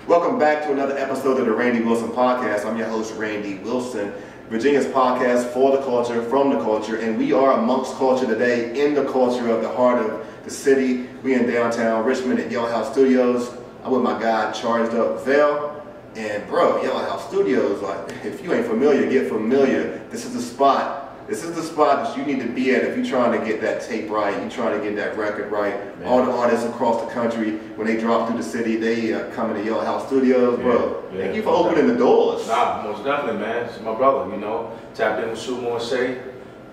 Welcome back to another episode of the Randy Wilson Podcast. I'm your host, Randy Wilson, Virginia's podcast for the culture, from the culture, and we are amongst culture today, in the culture of the heart of the city. We in downtown Richmond at Yellow House Studios. I'm with my guy, ChargedUp Vell, and bro, Yellow House Studios, like, if you ain't familiar, get familiar. This is the spot. This is the spot that you need to be at if you're trying to get that tape right, you're trying to get that record right. Man. All the artists across the country, when they drop through the city, they come into Yellow House Studios, bro. Yeah. Thank you for opening the doors. Nah, most definitely, man. It's my brother, you know. Tapped in with Sumo and Say.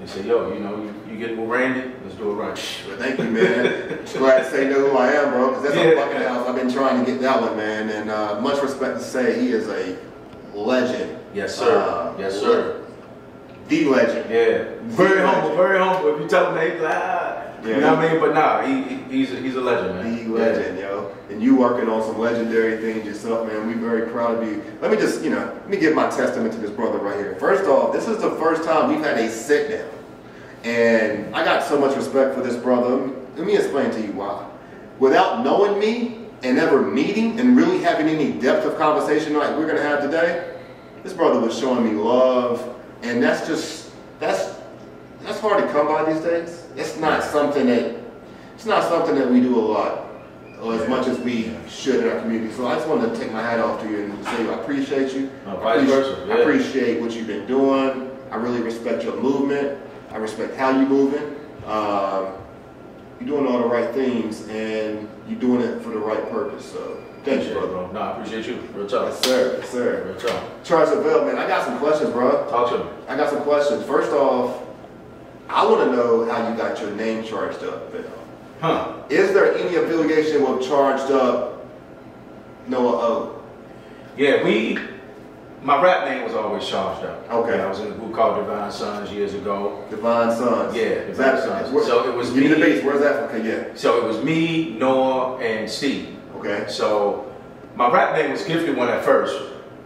They said, yo, you know, you get with Randy, let's do it right. Well, thank you, man. Glad to say know who I am, bro, because that's a fucking house. I've been trying to get that one, man. And much respect to Say, he is a legend. Yes, sir. Yes, sir. The legend. Yeah. Very humble, very humble. If you tell him that, he's like, yeah. You know what I mean? But nah, he's a legend, man. The legend, yo. And you working on some legendary things yourself, man. We're very proud of you. Let me just, let me give my testament to this brother right here. First off, this is the first time we've had a sit down. And I got so much respect for this brother. Let me explain to you why. Without knowing me and ever meeting and really having any depth of conversation like we're gonna have today, this brother was showing me love. And that's hard to come by these days. It's not something that we do a lot, or as much as we should in our community. So I just wanted to take my hat off to you and say I appreciate you. Vice versa. I appreciate what you've been doing. I really respect your movement. I respect how you're moving. You're doing all the right things, and you're doing it for the right purpose. So thank you, brother. No, I appreciate you. Real talk. Yes, sir. Yes, sir. Real talk. ChargedUp Vell, man, I got some questions, bro. Talk to me. I got some questions. First off, I want to know how you got your name ChargedUp Vell. Huh? Is there any affiliation with ChargedUp Noah O? Yeah, my rap name was always Charged Up. Okay. I was in a group called Divine Sons years ago. Divine Sons. Yeah, Divine Sons. So it was me. Me. The base. Where's that from? Okay, yeah. So it was me, Noah, and Steve. Okay. So my rap name was Gifted One at first.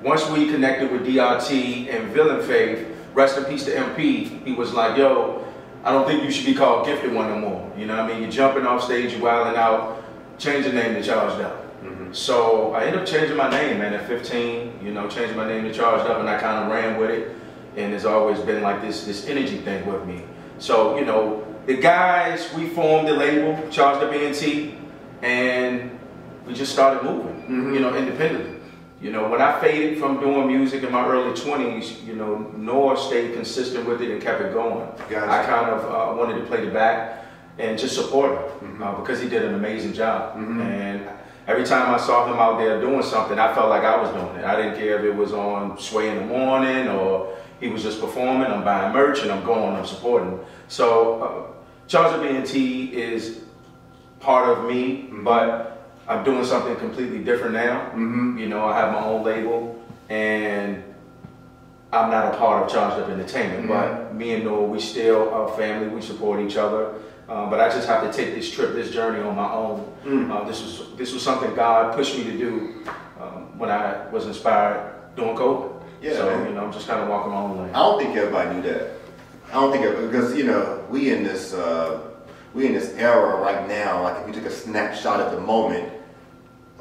Once we connected with DRT and Villain Faith, rest in peace to MP, he was like, yo, I don't think you should be called Gifted One no more. You know what I mean? You're jumping off stage, you're wilding out, change your name to Charged Up. So I ended up changing my name, man, at 15, changing my name to Charged Up, and I kind of ran with it. And there's always been like this energy thing with me. So, the guys, we formed the label, Charged Up ENT, and we just started moving, independently. When I faded from doing music in my early 20s, Noah stayed consistent with it and kept it going. Gotcha. I kind of wanted to play the back and just support him because he did an amazing job. And every time I saw him out there doing something, I felt like I was doing it. I didn't care if it was on Sway in the morning or he was just performing. I'm buying merch and I'm going, I'm supporting. So ChargedUp ENT is part of me, but I'm doing something completely different now. I have my own label, and I'm not a part of ChargedUp Entertainment, but me and Noah, we still are family, we support each other. But I just have to take this journey on my own. This was something God pushed me to do when I was inspired during COVID. Yeah, so, man. I'm just kind of walking my own lane. I don't think everybody knew that. I don't think because we in this era right now. Like if you took a snapshot of the moment,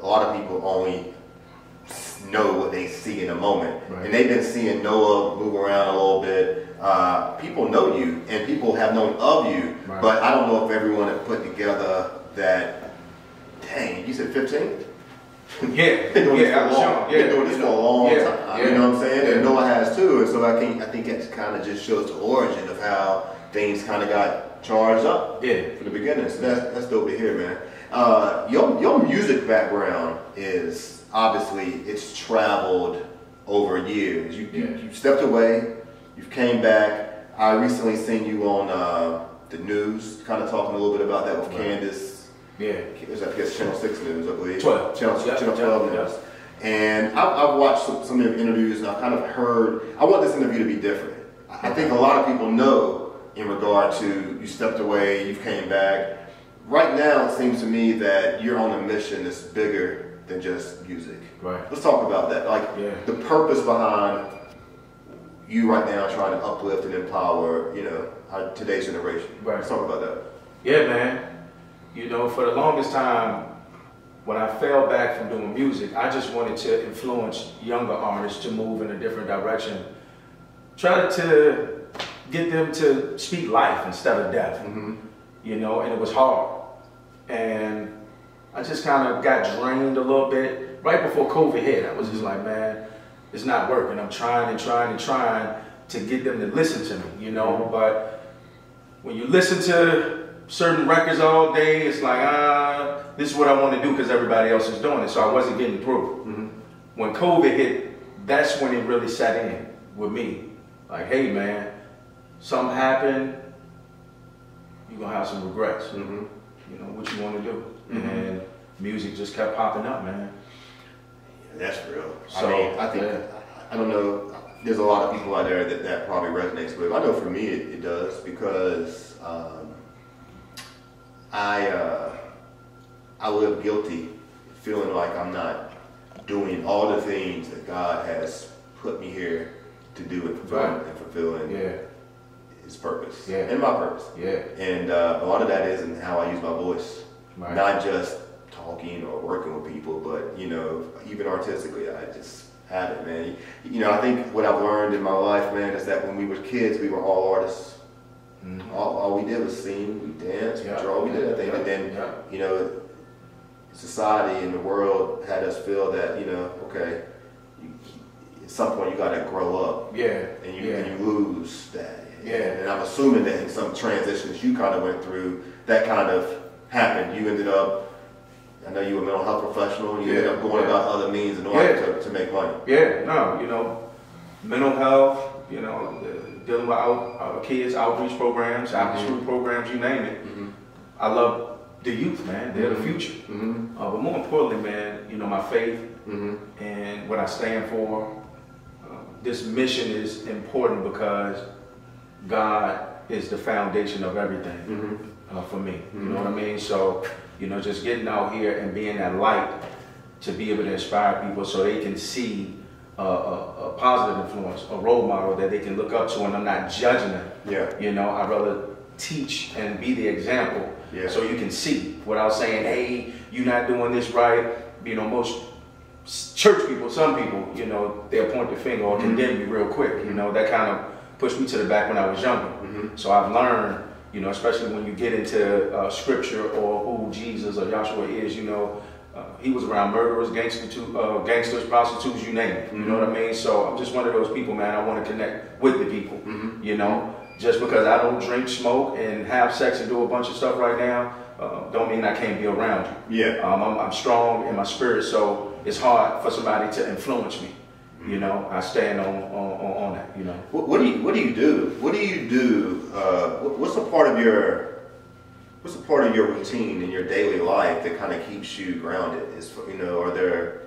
a lot of people only know what they see in a moment, and they've been seeing Noah move around a little bit. People know you, and people have known of you, but I don't know if everyone had put together that. Dang, you said 15? Yeah, been doing this for a long time. Yeah. You know what I'm saying? And Noah has too, and so I think it kind of just shows the origin of how things kind of got charged up from the beginning. So that's dope to hear, man. Your music background is obviously it's traveled over years. You stepped away, you came back. I recently seen you on the news, kind of talking a little bit about that with Candace. Yeah, it was, I guess, Channel 6 News, I believe. 12. Channel 12 News. And I've watched some of your interviews, and I've kind of heard, I want this interview to be different. I think a lot of people know in regard to you stepped away, you came back. Right now, it seems to me that you're on a mission that's bigger than just music. Right. Let's talk about that. Like the purpose behind you right now trying to uplift and empower, today's generation. Right. Let's talk about that. Yeah, man. For the longest time, when I fell back from doing music, I just wanted to influence younger artists to move in a different direction. Try to get them to speak life instead of death, you know, and it was hard. And I just kind of got drained a little bit. Right before COVID hit, I was just like, man, it's not working. I'm trying to get them to listen to me, you know, but when you listen to certain records all day, it's like, this is what I want to do because everybody else is doing it, so I wasn't getting through. When COVID hit, that's when it really set in with me. Like, hey man, something happened, you're going to have some regrets. You know, what you want to do. And music just kept popping up, man. Yeah, that's real. So, I mean, I think, I don't know, there's a lot of people out there that probably resonates with. I know for me it does, because I live guilty, feeling like I'm not doing all the things that God has put me here to do and fulfilling His purpose and my purpose. And a lot of that is in how I use my voice, not just talking or working with people, but you know, even artistically, I just have it, man. You know, I think what I've learned in my life, man, is that when we were kids, we were all artists. All we did was sing, we danced, we draw, we did everything. And then, you know, society and the world had us feel that, you know, okay, at some point you got to grow up. And you lose that. And I'm assuming that in some transitions you kind of went through, that kind of happened. You ended up, I know you were a mental health professional, you ended up going about other means in order to make money. No, you know, mental health, you know, dealing with kids, outreach programs, after school programs, you name it. I love the youth, man. They're the future. But more importantly, man, you know, my faith and what I stand for. This mission is important because God is the foundation of everything for me. You know what I mean? So, you know, just getting out here and being that light to be able to inspire people so they can see a positive influence, a role model that they can look up to, and I'm not judging them. You know, I'd rather teach and be the example so you can see without saying, hey, you're not doing this right. You know, most church people, some people, you know, they'll point the finger or condemn you real quick. You know, that kind of pushed me to the back when I was younger. So I've learned, you know, especially when you get into scripture or who Jesus or Yahshua is, you know, he was around murderers, gangsters, prostitutes, you name it. You know what I mean? So I'm just one of those people, man. I want to connect with the people, you know. Just because I don't drink, smoke, and have sex and do a bunch of stuff right now, don't mean I can't be around you. I'm strong in my spirit, so it's hard for somebody to influence me. You know, I stand on that. You know. What do you do? What do you do? What's a part of your routine in your daily life that kind of keeps you grounded? Is, you know, are there?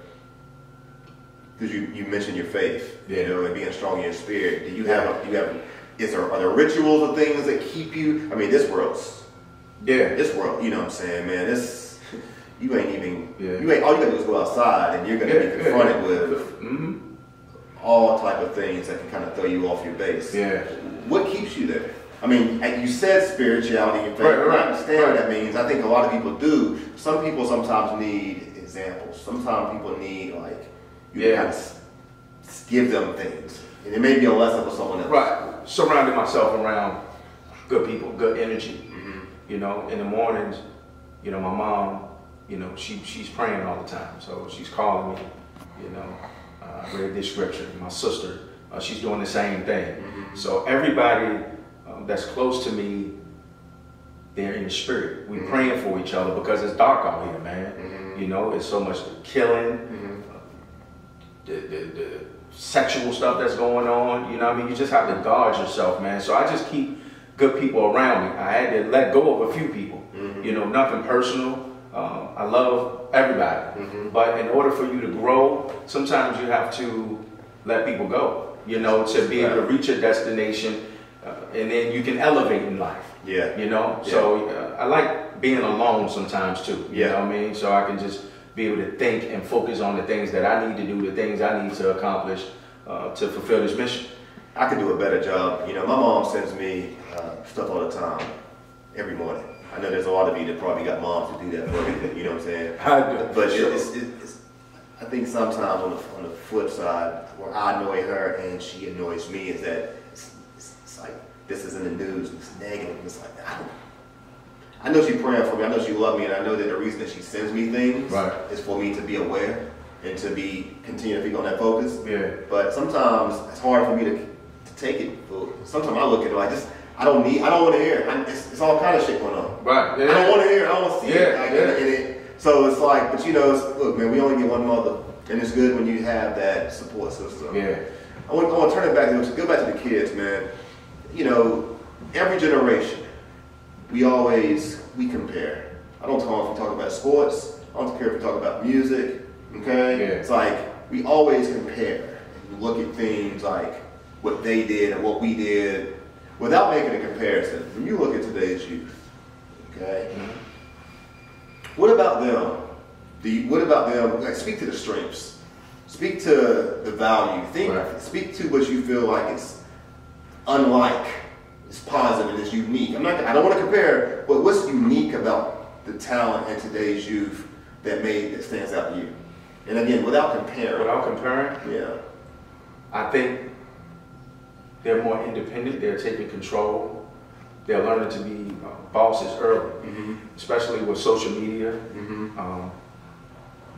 Because you mentioned your faith, you know, and being strong in your spirit. Do you have? Are there rituals or things that keep you? I mean, this world's this world. You know what I'm saying, man? This you ain't all you gotta do is go outside, and you're gonna be confronted with all type of things that can kind of throw you off your base. What keeps you there? I mean, you said spirituality and faith. I understand what that means. I think a lot of people do. Some people sometimes need examples. Sometimes people need, like, you to kind of give them things. And it may be a lesson for someone else. Surrounding myself around good people, good energy. You know, in the mornings, you know, my mom, you know, she's praying all the time. So she's calling me, you know. I read this scripture. My sister, she's doing the same thing. So everybody that's close to me, they're in the spirit. We're praying for each other because it's dark out here, man. You know, it's so much killing, the sexual stuff that's going on. You know what I mean? You just have to guard yourself, man. So I just keep good people around me. I had to let go of a few people. You know, nothing personal. I love everybody. But in order for you to grow, sometimes you have to let people go, you know, to be able to reach a destination, and then you can elevate in life. You know? So I like being alone sometimes too. You know what I mean? So I can just be able to think and focus on the things that I need to do, the things I need to accomplish to fulfill this mission. I could do a better job. You know, my mom sends me stuff all the time, every morning. I know there's a lot of you that probably got moms who do that for you. You know what I'm saying? I do. But sure. it's I think sometimes on the flip side, where I annoy her and she annoys me, is that it's like this is in the news and it's negative. And it's like I know she's praying for me. I know she loves me, and I know that the reason that she sends me things is for me to be aware and to continue to be on that focus. Yeah. But sometimes it's hard for me to take it. Sometimes I look at it like this. I don't want to hear it. It's all kind of shit going on. Right. Yeah. I don't want to hear it. I don't want to see it. Like, yeah. So it's like, but look, man, we only get one mother, and it's good when you have that support system. Yeah. I want to turn it back to go back to the kids, man. You know, every generation, we compare. I don't care if we talk about sports. I don't care if we talk about music. Okay. Yeah. It's like we always compare. And we look at things like what they did and what we did, without making a comparison. When you look at today's youth, okay. Mm-hmm. What about them? What about them? Like, speak to the strengths. Speak to the value. Speak to what you feel like is unlike, it's positive, and it's unique. I don't want to compare, but what's unique about the talent in today's youth that stands out to you? And again, without comparing. Without comparing? Yeah. I think they're more independent. They're taking control. They're learning to be bosses early, especially with social media,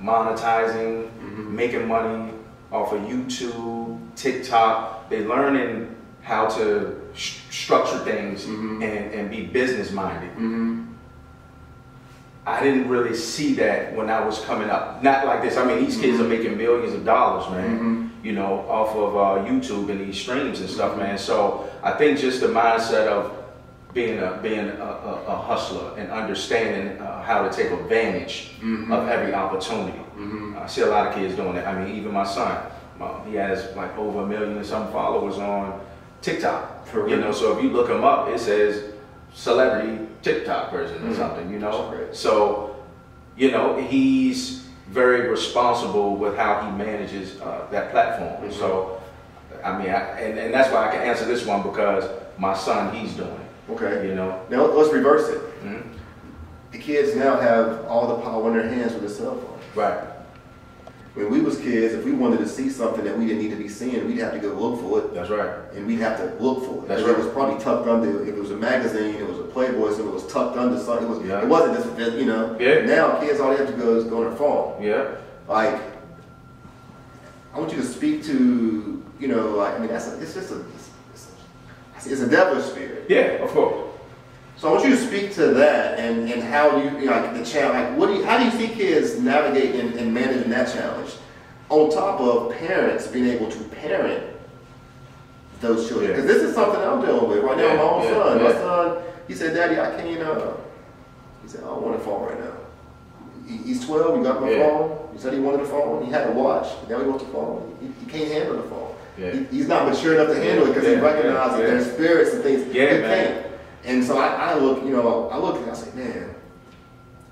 monetizing, making money off of YouTube, TikTok. They're learning how to structure things and be business minded. I didn't really see that when I was coming up. Not like this. I mean, these kids are making millions of dollars, man, you know, off of YouTube and these streams and stuff, man. So I think just the mindset of being a hustler and understanding how to take advantage of every opportunity. I see a lot of kids doing that. I mean, even my son, he has like over 1 million and some followers on TikTok. You know, so if you look him up, it says celebrity TikTok person or something, you know. So, you know, he's very responsible with how he manages that platform. So, I mean, and that's why I can answer this one, because my son, he's doing it. Okay. You know. Now let's reverse it. The kids now have all the power in their hands with a cell phone. Right. When we was kids, if we wanted to see something that we didn't need to be seeing, we'd have to go look for it. That's right. And we'd have to look for it. That's right. It was probably tucked under. If it was a magazine, it was a Playboy, so it was tucked under something. It wasn't just, you know. Yeah. Now kids, all they have to go is go on their phone. Yeah. Like, I want you to speak to, you know, like, I mean, it's a devilish spirit. Yeah, of course. So I want you to speak to that and how you know, like the challenge. Like, how do you see kids navigating and managing that challenge, on top of parents being able to parent those children? Because this is something I'm dealing with right now. My own son. My son, he said, "Daddy, I can't." He said, "I don't want a phone right now." He's 12. He got my phone. He said he wanted a phone. He had a watch. Now he wants a phone. He can't handle the phone. He's not mature enough to handle it because he recognizes their spirits and things. They can't. And so I look, you know, and I say, man,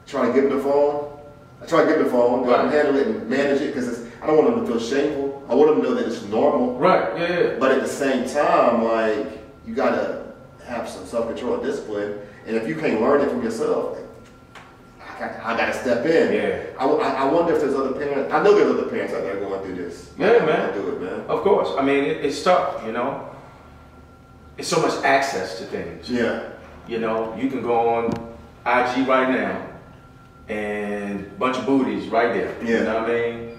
try to give him the phone. I try to give him the phone, let him handle it and manage it, because I don't want him to feel shameful. I want him to know that it's normal. Right, yeah. But at the same time, like, you got to have some self-control and discipline. And if you can't learn it from yourself, I got to step in. Yeah. I wonder if there's other parents. I know there's other parents out there going through this. Yeah, man. Do it, man. Of course. I mean, it's tough, you know. It's so much access to things. Yeah. You know, you can go on IG right now and bunch of booties right there. Yeah. You know what I mean?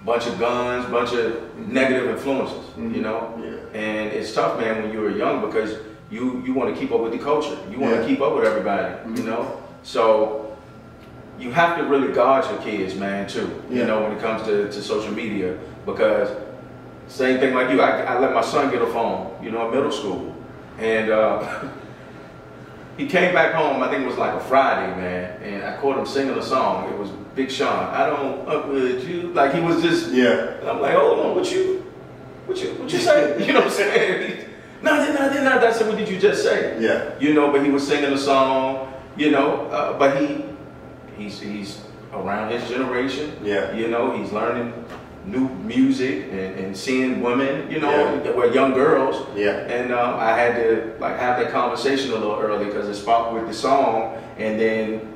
Bunch of guns, bunch of negative influences, you know? Yeah. And it's tough, man, when you were young, because you want to keep up with the culture. You want to keep up with everybody, you know? So you have to really guard your kids, man, too, you know, when it comes to social media, because same thing like you, I let my son get a phone, you know, in middle school. And he came back home, I think it was like a Friday, man, and I caught him singing a song. It was Big Sean, I don't fuck with you. Like, he was just, and I'm like, hold on, what you say? You know what I'm saying? Nothing. I said, what did you just say? Yeah. You know, but he was singing a song, you know, but he's around his generation. Yeah. You know, he's learning new music and seeing women, you know, were young girls. Yeah. And I had to like have that conversation a little early because it sparked with the song, and then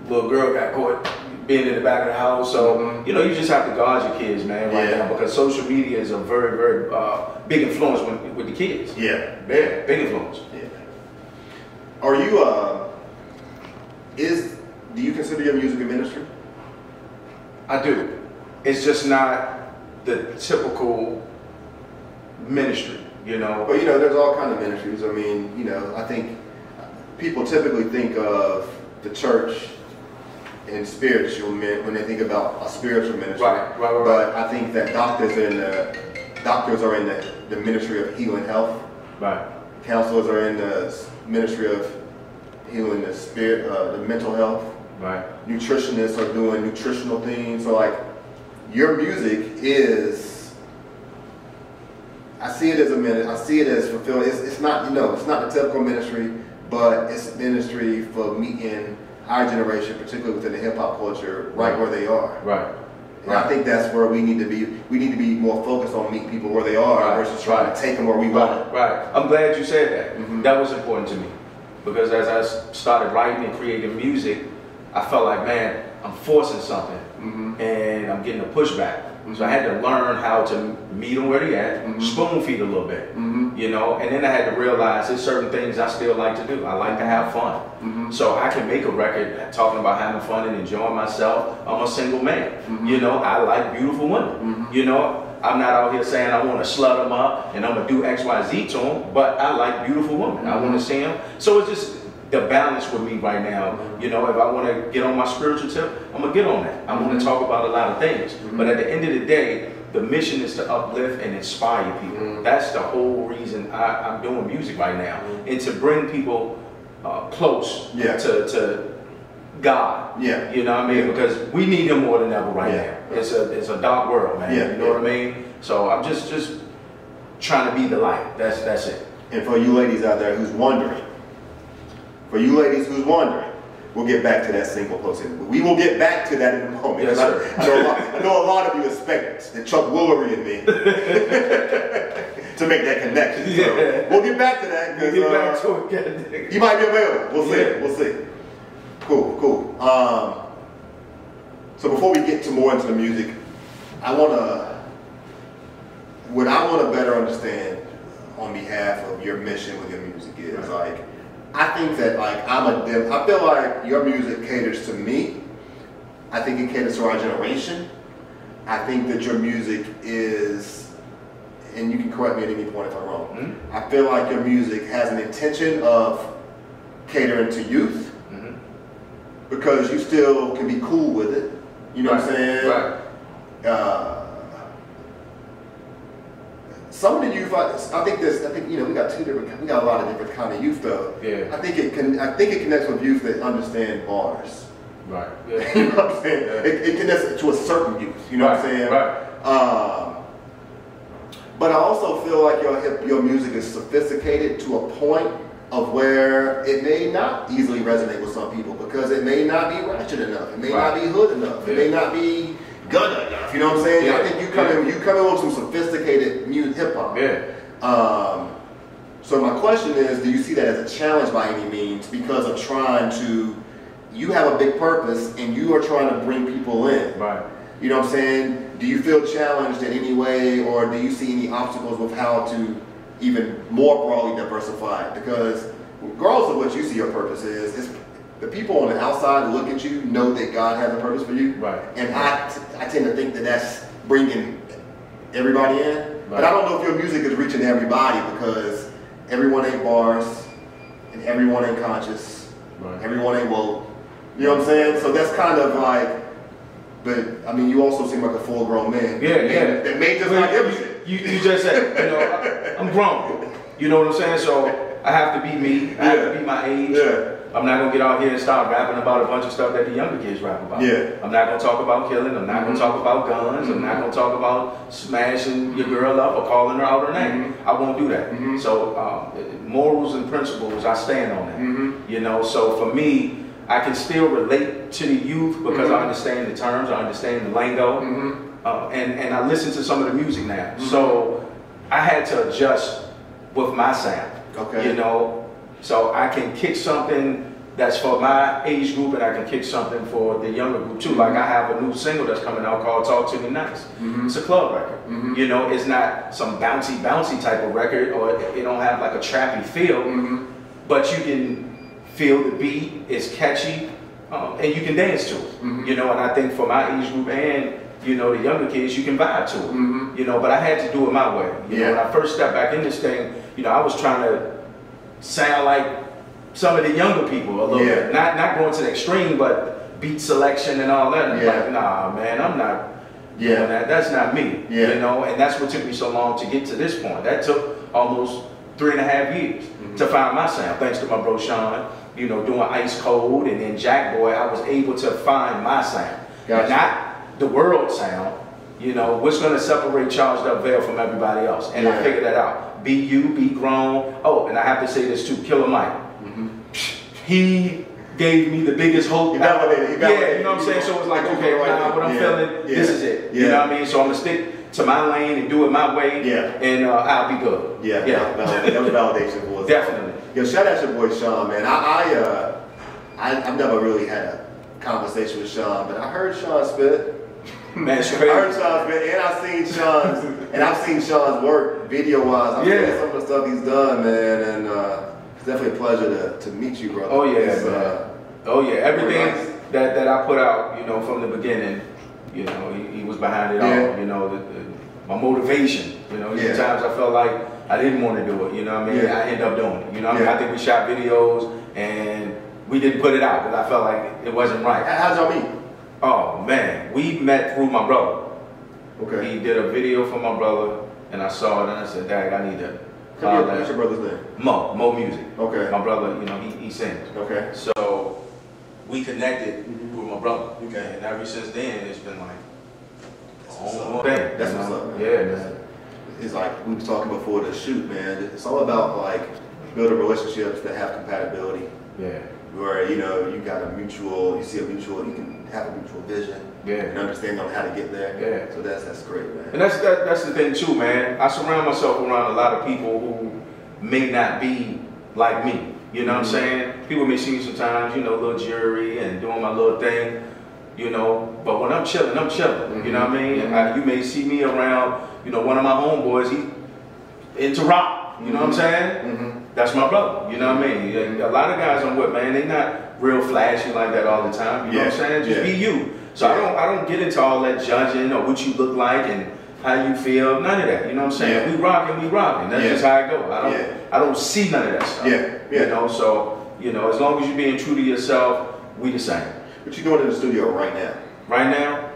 little girl got caught being in the back of the house. So you know, you just have to guard your kids, man, right now, because social media is a very, very big influence with the kids. Yeah. Big influence. Yeah. Are you do you consider your music a ministry? I do. It's just not the typical ministry, you know. Well, you know, there's all kinds of ministries. I mean, you know, I think people typically think of the church and spiritual when they think about a spiritual ministry. Right. But I think that doctors are in the ministry of healing health. Right. Counselors are in the ministry of healing the spirit, the mental health. Right. Nutritionists are doing nutritional things. So like, your music is, I see it as a ministry. I see it as fulfilling. It's not, you know, it's not the typical ministry, but it's ministry for meeting our generation, particularly within the hip hop culture, right where they are. Right. And I think that's where we need to be. We need to be more focused on meeting people where they are versus trying to take them where we want. Right. I'm glad you said that. That was important to me, because as I started writing and creating music, I felt like, man, I'm forcing something, and I'm getting a pushback. So I had to learn how to meet them where they at, spoon feed a little bit, you know. And then I had to realize there's certain things I still like to do. I like to have fun, so I can make a record talking about having fun and enjoying myself. I'm a single man, you know. I like beautiful women, you know. I'm not out here saying I want to slut them up and I'm gonna do X, Y, Z to them, but I like beautiful women. I want to see them. So it's just the balance with me right now. You know, if I want to get on my spiritual tip, I'm gonna get on that. I want to talk about a lot of things, but at the end of the day, the mission is to uplift and inspire people. That's the whole reason I'm doing music right now, and to bring people close to God. You know what I mean? Because we need Him more than ever right now. It's a dark world, man. You know what I mean? So I'm just trying to be the light. That's it. And for you ladies out there who's wondering, we'll get back to that single posting. We will get back to that in a moment. Yes, sir. I know a lot of you expect the Chuck Woolery in me to make that connection. So we'll get back to that. We'll get back to it. You might be available. We'll see. We'll see. Cool. So before we get more into the music, what I want to better understand on behalf of your mission with your music is like, I think that like I feel like your music caters to me. I think it caters to our generation. I think that your music is, and you can correct me at any point if I'm wrong, I feel like your music has an intention of catering to youth, because you still can be cool with it. You know what I'm saying? Right. Some of the youth, I think you know, we got a lot of different kind of youth though. Yeah. I think it connects with youth that understand bars. Right. Yeah. You know what I'm saying? It connects to a certain youth. You know what I'm saying? Right. But I also feel like your music is sophisticated to a point of where it may not easily resonate with some people, because it may not be ratchet enough. It may not be hood enough. It may not be gun enough. You know what I'm saying? I think you come in with some sophisticated hip hop. So my question is, do you see that as a challenge by any means, because of you have a big purpose and you are trying to bring people in? Right. You know what I'm saying? Do you feel challenged in any way, or do you see any obstacles with how to even more broadly diversify? Because regardless of what you see your purpose is, the people on the outside who look at you know that God has a purpose for you. Right. And I tend to think that that's bringing everybody in. Right. But I don't know if your music is reaching everybody, because everyone ain't bars, and everyone ain't conscious, everyone ain't woke. You know what I'm saying? So that's kind of like, but I mean, you also seem like a full-grown man. That may just not give a shit. You just said, you know, I'm grown. You know what I'm saying? So I have to be me. I have to be my age. I'm not gonna get out here and start rapping about a bunch of stuff that the younger kids rap about. I'm not gonna talk about killing. I'm not gonna talk about guns. I'm not gonna talk about smashing your girl up or calling her out her name. I won't do that. So morals and principles, I stand on that. You know, so for me, I can still relate to the youth because I understand the terms, I understand the lingo, and I listen to some of the music now. So I had to adjust with my sound. Okay. You know, so I can kick something that's for my age group, and I can kick something for the younger group too. Like I have a new single that's coming out called "Talk to Me Nice." It's a club record. You know, it's not some bouncy type of record, or it don't have like a trappy feel, but you can feel the beat. It's catchy, and you can dance to it. You know, and I think for my age group and you know the younger kids, you can vibe to it. You know, but I had to do it my way. You know, when I first stepped back in this thing, you know, I was trying to sound like some of the younger people a little bit, not going to the extreme, but beat selection and all that. And like, nah, man, I'm not doing that. That's not me. You know, and that's what took me so long to get to this point. That took almost 3.5 years to find my sound. Thanks to my bro Sean, you know, doing Ice Cold and then Jack Boy, I was able to find my sound, and not the world sound. You know, what's going to separate ChargedUp Vell from everybody else? And I figured that out. Be you, be grown. Oh, and I have to say this too, Killer Mike. He gave me the biggest hope. He validated. You know what I'm saying? So it's like, okay, now what I'm feeling, this is it. You know what I mean? So I'm going to stick to my lane and do it my way, and I'll be good. That was validation for us. Definitely. Yo, shout out your boy Sean, man. I've never really had a conversation with Sean, but I heard Sean spit. Man, it's crazy. I heard Sean spit, and I've seen Sean's work video-wise. I've seen some of the stuff he's done, man, and it's definitely a pleasure to meet you, brother. Oh yeah, everything that I put out, you know, from the beginning, you know, he was behind it all. You know, my motivation. You know, times I felt like I didn't want to do it. You know what I mean? I ended up doing it. You know what I mean? I think we shot videos and we didn't put it out because I felt like it wasn't right. How'd y'all meet? Oh man, we met through my brother. Okay. He did a video for my brother, and I saw it, and I said, "Dad, I need to." What's your brother's name? Mo Music. Okay. My brother, you know, he sings. Okay. So we connected through my brother. Okay. And ever since then, it's been like, that's what's up, man. Yeah, man. It's like we were talking before the shoot, man. It's all about like building relationships that have compatibility. Yeah. Where you know you see a mutual, you can have a mutual vision. And understand on how to get there. So that's great, man. And that's the thing too, man. I surround myself around a lot of people who may not be like me. You know what I'm saying? People may see me sometimes, you know, little jury and doing my little thing, you know. But when I'm chilling, I'm chilling. You know what I mean? You may see me around, you know, one of my homeboys. He into rock. You know what I'm saying? That's my brother. You know what I mean? A lot of guys I'm with, man, they not real flashy like that all the time. You know what I'm saying? Just be you. So I don't get into all that judging or what you look like and how you feel. None of that. You know what I'm saying? We rocking. That's just how I go. I don't see none of that stuff. You know, so you know, as long as you're being true to yourself, we the same. What you doing in the studio right now? Right now,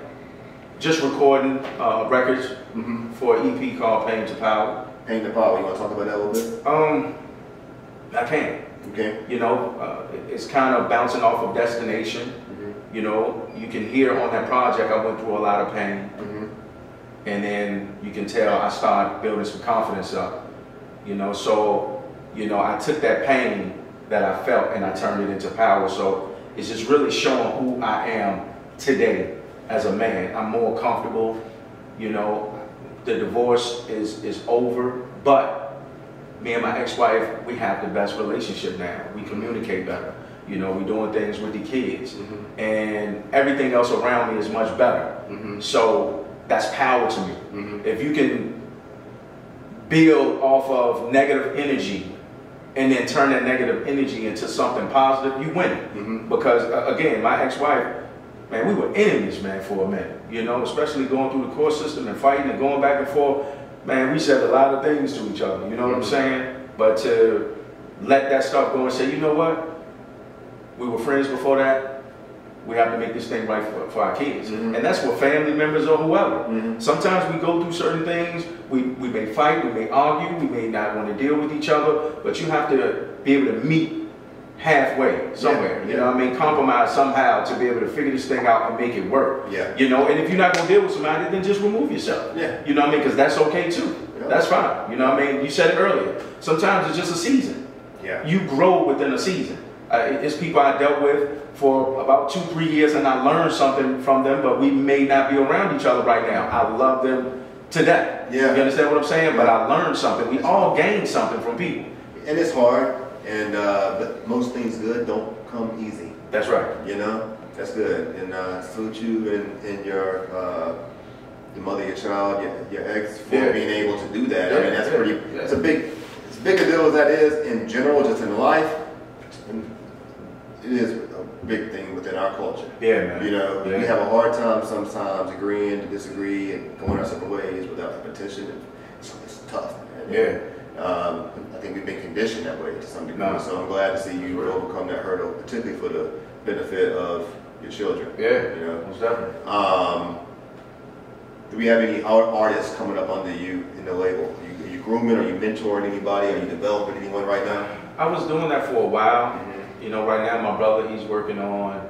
just recording records for an EP called Pain to Power. Pain to Power. You want to talk about that a little bit? I can. Okay. You know, it's kind of bouncing off of Destination. You know, you can hear on that project I went through a lot of pain. And then you can tell I started building some confidence up. You know, so, you know, I took that pain that I felt and I turned it into power. So it's just really showing who I am today as a man. I'm more comfortable. You know, the divorce is over, but me and my ex-wife, we have the best relationship now. We communicate better. You know, we're doing things with the kids. And everything else around me is much better. So that's power to me. If you can build off of negative energy and then turn that negative energy into something positive, you win. Because again, my ex-wife, man, we were enemies, man, for a minute. You know, especially going through the court system and fighting and going back and forth. Man, we said a lot of things to each other, you know what I'm saying? But to let that stuff go and say, you know what? We were friends before that. We have to make this thing right for our kids. And that's for family members or whoever. Sometimes we go through certain things. We may fight, we may argue, we may not want to deal with each other, but you have to be able to meet halfway somewhere. You know what I mean? Compromise somehow to be able to figure this thing out and make it work. You know, and if you're not going to deal with somebody, then just remove yourself. You know what I mean? Because that's okay too. That's fine. You know what I mean? You said it earlier. Sometimes it's just a season. You grow within a season. It's people I dealt with for about 2-3 years, and I learned something from them, but we may not be around each other right now. I love them to death. Yeah. You understand what I'm saying? But I learned something. We all gain something from people. And it's hard, and but most things good don't come easy. That's right. You know, that's good. And salute you and your the mother of your child, your ex, for being able to do that. I mean, that's pretty. It's a big, as big a deal as that is in general, just in life. It is a big thing within our culture. Yeah, man. You know, we have a hard time sometimes agreeing to disagree and going our separate ways without the petition. It's tough, man. Yeah. I think we've been conditioned that way to some degree. No. So I'm glad to see you overcome that hurdle, particularly for the benefit of your children. Yeah, you know, most definitely. Do we have any artists coming up under you in the label? Are you grooming? Are you mentoring anybody? Are you developing anyone right now? I was doing that for a while. Mm-hmm. You know, right now my brother, he's working on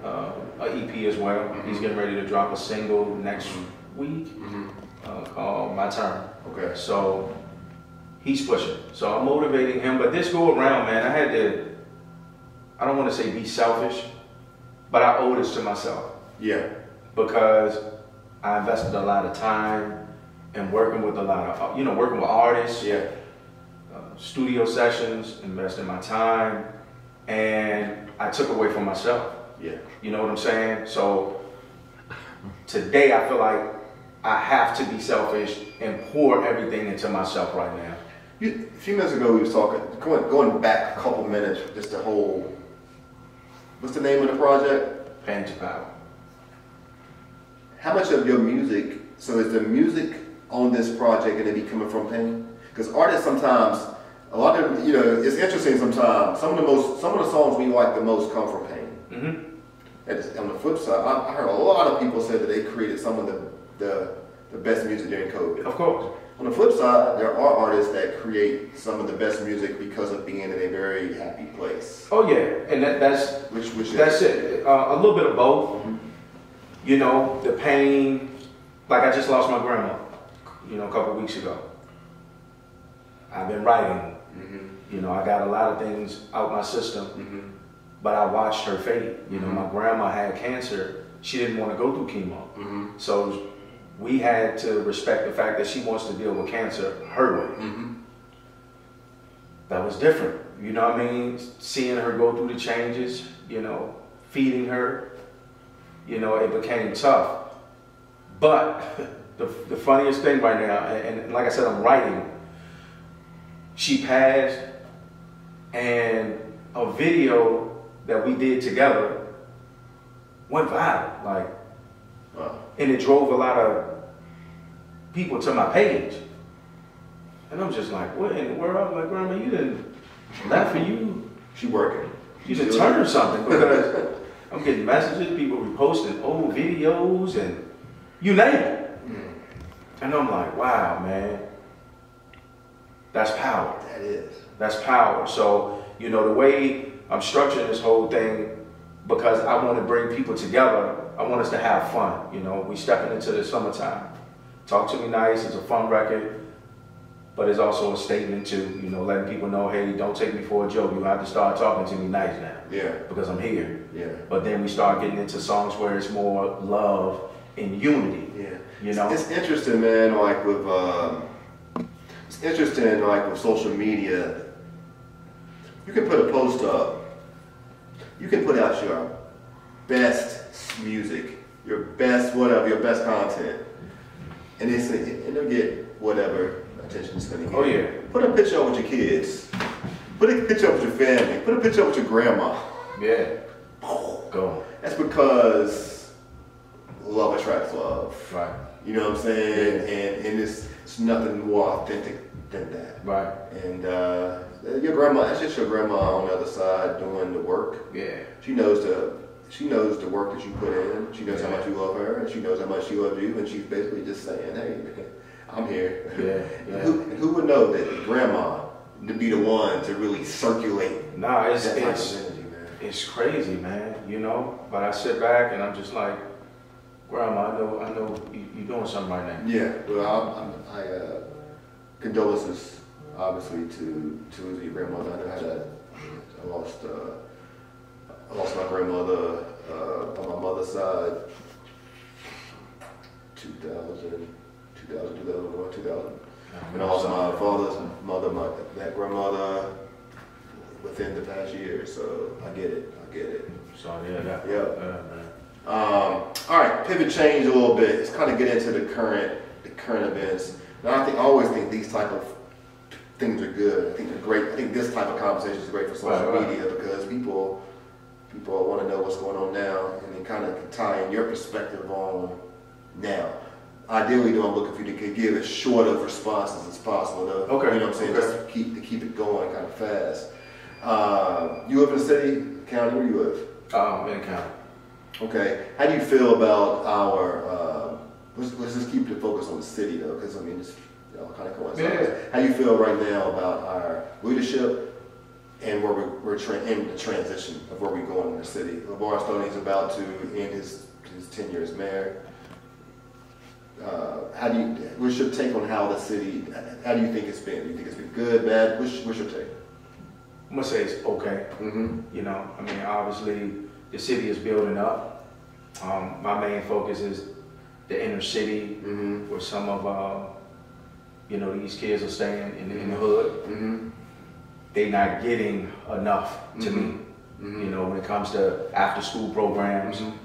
an EP as well. Mm-hmm. He's getting ready to drop a single next week called My Turn. Okay. So he's pushing. So I'm motivating him. But this go around, man, I had to, I don't want to say be selfish, but I owe this to myself. Yeah. Because I invested a lot of time in working with a lot of, working with artists. Yeah. Studio sessions, invested my time, and I took away from myself. Yeah. You know what I'm saying? So today I feel like I have to be selfish and pour everything into myself right now. A few minutes ago we was talking, going back a couple minutes, just the whole, what's the name of the project? Pain to Power. How much of your music, so is the music on this project going to be coming from pain? Because artists sometimes, a lot of, it's interesting sometimes, some of the songs we like the most come from pain. Mm-hmm. On the flip side, I heard a lot of people say that they created some of the best music during COVID. Of course. On the flip side, there are artists that create some of the best music because of being in a very happy place. Oh yeah, and that's it. A little bit of both. Mm-hmm. You know, the pain. Like I just lost my grandma, a couple of weeks ago. I've been writing. Mm-hmm. I got a lot of things out my system, mm-hmm. but I watched her fade. Mm-hmm. My grandma had cancer. She didn't want to go through chemo, mm-hmm. so we had to respect the fact that she wants to deal with cancer her way. Mm-hmm. That was different. You know what I mean? Seeing her go through the changes, feeding her, it became tough. But the funniest thing right now, and like I said, I'm writing, she passed, and a video that we did together went viral. Wow. And it drove a lot of people to my page. And I'm just like, what in the world? I'm like, Grandma, you didn't laugh for you. She working. You didn't turn something, because I'm getting messages, people reposting old videos and you name it. Mm. And I'm like, wow, man, that's power. That is. That's power. So, the way I'm structuring this whole thing, because I want to bring people together, I want us to have fun. We stepping into the summertime. Talk to Me Nice is a fun record, but it's also a statement to, letting people know, hey, don't take me for a joke. You have to start talking to me nice now. Yeah. Because I'm here. Yeah. But then we start getting into songs where it's more love and unity. Yeah. It's interesting, man, with social media. You can put a post up. You can put out your best music, your best whatever, your best content, and they'll get whatever attention it's going to get. Oh yeah. Put a picture up with your kids. Put a picture up with your family. Put a picture up with your grandma. Yeah. Go. That's because love attracts love. Right. You know what I'm saying? Yeah. And it's nothing more authentic than that. Right. And your grandma, that's just your grandma on the other side doing the work. Yeah. She knows the work that you put in. She knows how much you love her, and she knows how much she loves you, and she's basically just saying, hey, I'm here. Yeah. Yeah. Who would know that grandma to be the one to really circulate? Nah, it's that type of energy, man. It's crazy, man. But I sit back and I'm just like, Grandma, I know you're doing something right now. Yeah. Well, I condolences, obviously, to your grandmother. I know how that. I lost I lost my grandmother on my mother's side, 2001, 2000. And I lost my father's mother, that grandmother, within the past year. So I get it. Sorry, yeah. All right, pivot change a little bit. Let's kind of get into the current events. Now I always think these type of things are good. I think they're great. I think this type of conversation is great for social media because people want to know what's going on now, and then kind of tie in your perspective on now. Ideally, though, I'm looking for you to give as short of responses as possible. Though. Okay. You know what I'm saying? Okay. Just to keep it going kind of fast. You live in the city, county? Where you live? In county. Okay. How do you feel about our? Let's just keep the focus on the city though, because I mean, it's kind of coincides. Yeah. How do you feel right now about our leadership and where we're in the transition of where we're going in the city? LeVar Stoney's about to end his tenure as mayor. What's your take on how the city? How do you think it's been? Do you think it's been good, bad? What's your take? I'm gonna say it's okay. Mm-hmm. You know, I mean, obviously the city is building up. My main focus is the inner city, mm-hmm. where some of these kids are staying in the hood. Mm-hmm. They're not getting enough to Mm-hmm. me. Mm-hmm. You know, when it comes to after school programs. Mm-hmm.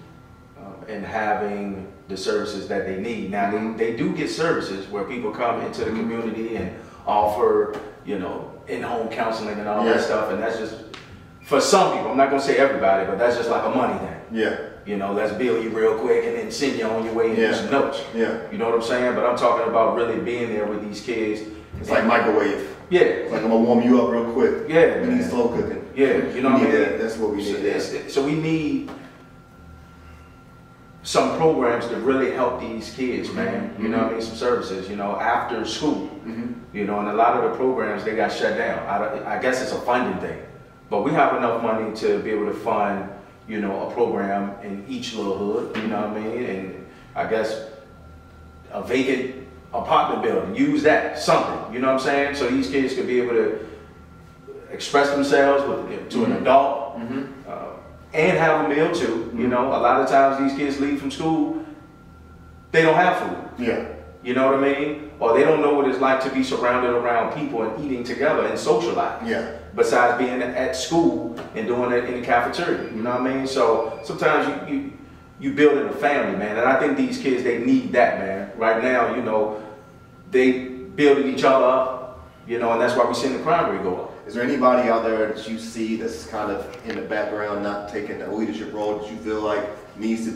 And having the services that they need. Now, they do get services where people come into the community and offer, in-home counseling and all that stuff. And that's just, for some people, I'm not going to say everybody, but that's just like a money thing. Yeah. Let's bill you real quick and then send you on your way and do some notes. Yeah. You know what I'm saying? But I'm talking about really being there with these kids. It's like microwave. Yeah. It's like I'm going to warm you up real quick. Yeah. We need slow cooking. Yeah. You know what I mean? That's what we need. So we need some programs to really help these kids, man. Mm-hmm. You know what I mean? Some services, after school. Mm-hmm. And a lot of the programs, they got shut down. I guess it's a funding thing. But we have enough money to be able to fund, a program in each little hood, you know what I mean? And I guess a vacant apartment building, use that, something, you know what I'm saying? So these kids could be able to express themselves to an adult. Mm-hmm. And have a meal too. A lot of times these kids leave from school, they don't have food. Yeah. You know what I mean? Or they don't know what it's like to be surrounded around people and eating together and socializing. Yeah. Besides being at school and doing it in the cafeteria. You know what I mean? So sometimes you building a family, man. And I think these kids, they need that, man. Right now, they building each other up, and that's why we're seeing the crime rate go up. Is there anybody out there that you see that's kind of in the background, not taking a leadership role that you feel like needs to